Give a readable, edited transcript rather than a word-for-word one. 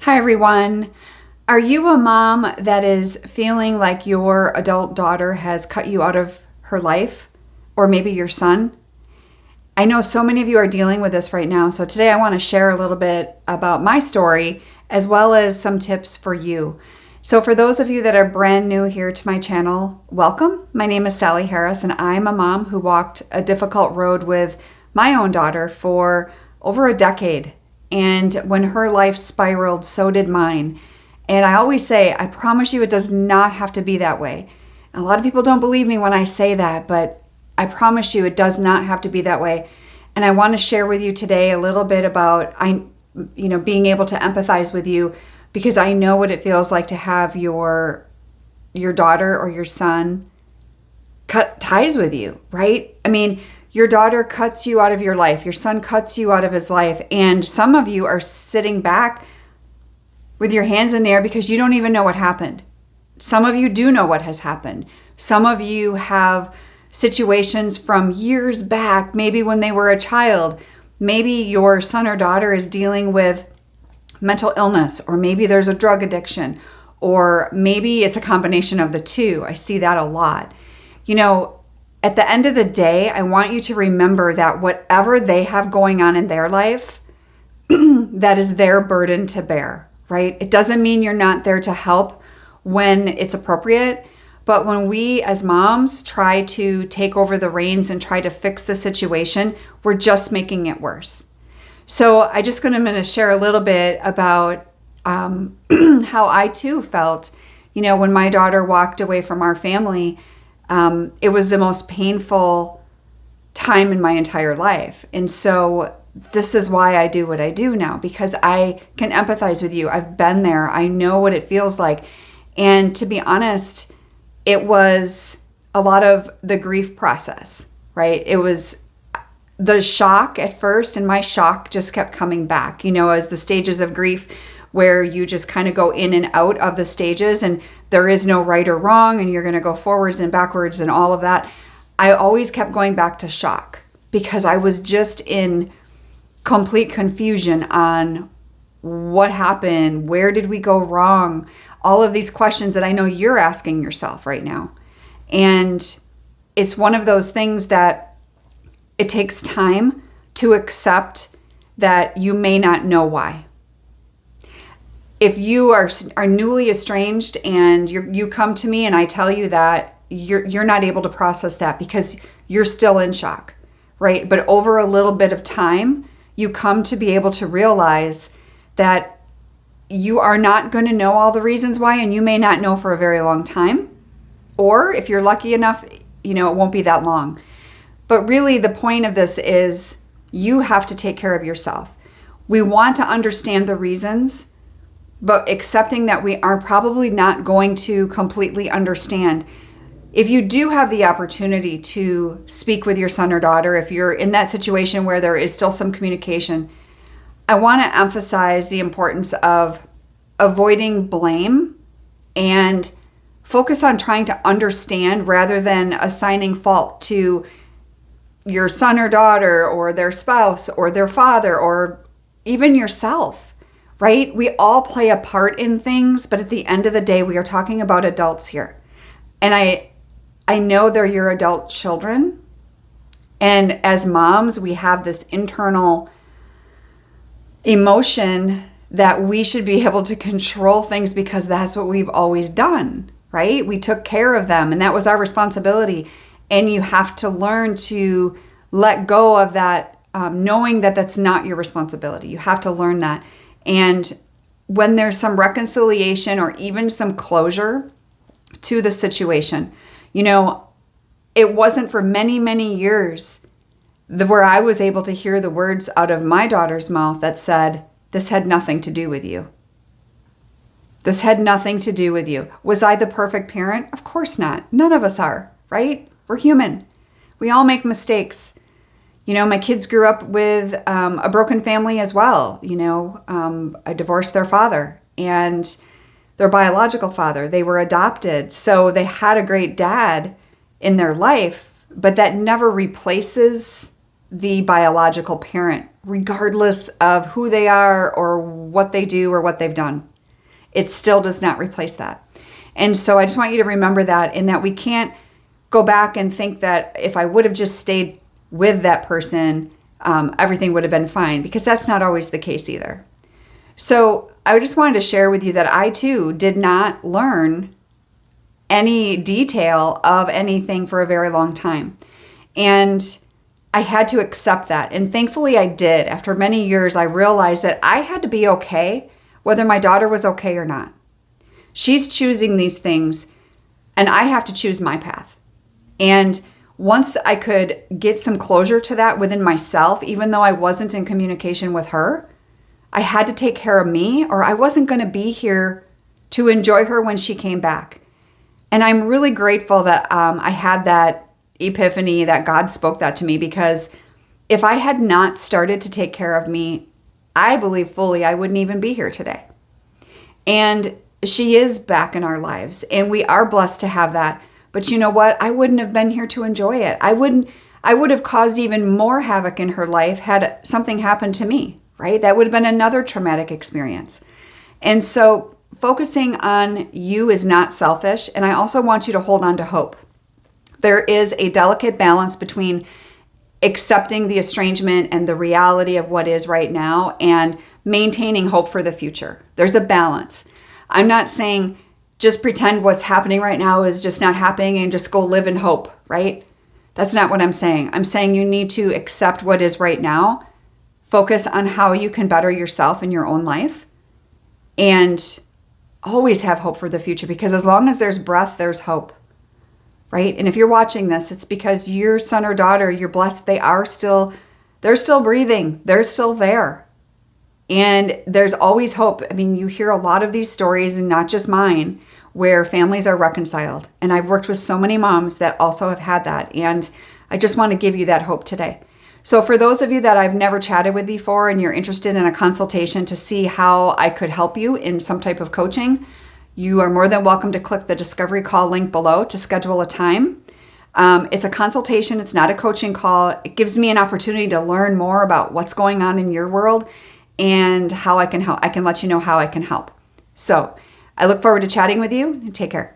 Hi, everyone. Are you a mom that is feeling like your adult daughter has cut you out of her life? Or maybe your son? I know so many of you are dealing with this right now. So today I want to share a little bit about my story as well as some tips for you. So for those of you that are brand new here to my channel, welcome. My name is Sally Harris and I'm a mom who walked a difficult road with my own daughter for over a decade. And when her life spiraled, so did mine. And I always say, I promise you it does not have to be that way. A lot of people don't believe me when I say that, but I promise you it does not have to be that way. And I want to share with you today a little bit about being able to empathize with you, because I know what it feels like to have your daughter or your son cut ties with you, right? I mean, your daughter cuts you out of your life. Your son cuts you out of his life. And some of you are sitting back with your hands in the air because you don't even know what happened. Some of you do know what has happened. Some of you have situations from years back, maybe when they were a child. Maybe your son or daughter is dealing with mental illness, or maybe there's a drug addiction, or maybe it's a combination of the two. I see that a lot. At the end of the day, I want you to remember that whatever they have going on in their life, that is their burden to bear, right? It doesn't mean you're not there to help when it's appropriate, but when we as moms try to take over the reins and try to fix the situation, we're just making it worse. So I'm going to share a little bit about how I too felt, when my daughter walked away from our family. It was the most painful time in my entire life. And so this is why I do what I do now, because I can empathize with you. I've been there. I know what it feels like. And to be honest, it was a lot of the grief process, right? It was the shock at first, and my shock just kept coming back, as the stages of grief where you just kind of go in and out of the stages and there is no right or wrong and you're going to go forwards and backwards and all of that. I always kept going back to shock because I was just in complete confusion on what happened, where did we go wrong, all of these questions that I know you're asking yourself right now. And it's one of those things that it takes time to accept that you may not know why. If you are newly estranged and you come to me and I tell you that, you're not able to process that because you're still in shock, right? But over a little bit of time, you come to be able to realize that you are not going to know all the reasons why, and you may not know for a very long time. Or if you're lucky enough, it won't be that long. But really the point of this is you have to take care of yourself. We want to understand the reasons, but accepting that we are probably not going to completely understand. If you do have the opportunity to speak with your son or daughter, if you're in that situation where there is still some communication, I want to emphasize the importance of avoiding blame and focus on trying to understand rather than assigning fault to your son or daughter or their spouse or their father or even yourself. Right? We all play a part in things, but at the end of the day, we are talking about adults here. And I know they're your adult children. And as moms, we have this internal emotion that we should be able to control things because that's what we've always done, right? We took care of them and that was our responsibility. And you have to learn to let go of that, knowing that that's not your responsibility. You have to learn that. And when there's some reconciliation or even some closure to the situation, it wasn't for many, many years where I was able to hear the words out of my daughter's mouth that said, this had nothing to do with you. This had nothing to do with you. Was I the perfect parent? Of course not. None of us are, right? We're human. We all make mistakes. My kids grew up with a broken family as well. I divorced their father and their biological father. They were adopted. So they had a great dad in their life, but that never replaces the biological parent, regardless of who they are or what they do or what they've done. It still does not replace that. And so I just want you to remember that, in that we can't go back and think that if I would have just stayed with that person, everything would have been fine, because that's not always the case either. So I just wanted to share with you that I too did not learn any detail of anything for a very long time. And I had to accept that. And thankfully I did. After many years, I realized that I had to be okay whether my daughter was okay or not. She's choosing these things, and I have to choose my path. And once I could get some closure to that within myself, even though I wasn't in communication with her, I had to take care of me, or I wasn't going to be here to enjoy her when she came back. And I'm really grateful that I had that epiphany, that God spoke that to me, because if I had not started to take care of me, I believe fully I wouldn't even be here today. And she is back in our lives, and we are blessed to have that. But you know what? I wouldn't have been here to enjoy it. I would have caused even more havoc in her life had something happened to me, right? That would have been another traumatic experience. And so focusing on you is not selfish. And I also want you to hold on to hope. There is a delicate balance between accepting the estrangement and the reality of what is right now and maintaining hope for the future. There's a balance. I'm not saying just pretend what's happening right now is just not happening and just go live in hope, right? That's not what I'm saying. I'm saying you need to accept what is right now, focus on how you can better yourself in your own life, and always have hope for the future, because as long as there's breath, there's hope, right? And if you're watching this, it's because your son or daughter, you're blessed, they're still breathing, they're still there. And there's always hope. I mean, you hear a lot of these stories, and not just mine, where families are reconciled. And I've worked with so many moms that also have had that. And I just want to give you that hope today. So for those of you that I've never chatted with before and you're interested in a consultation to see how I could help you in some type of coaching, you are more than welcome to click the discovery call link below to schedule a time. It's a consultation. It's not a coaching call. It gives me an opportunity to learn more about what's going on in your world and how I can help. I can let you know how I can help. So I look forward to chatting with you, and take care.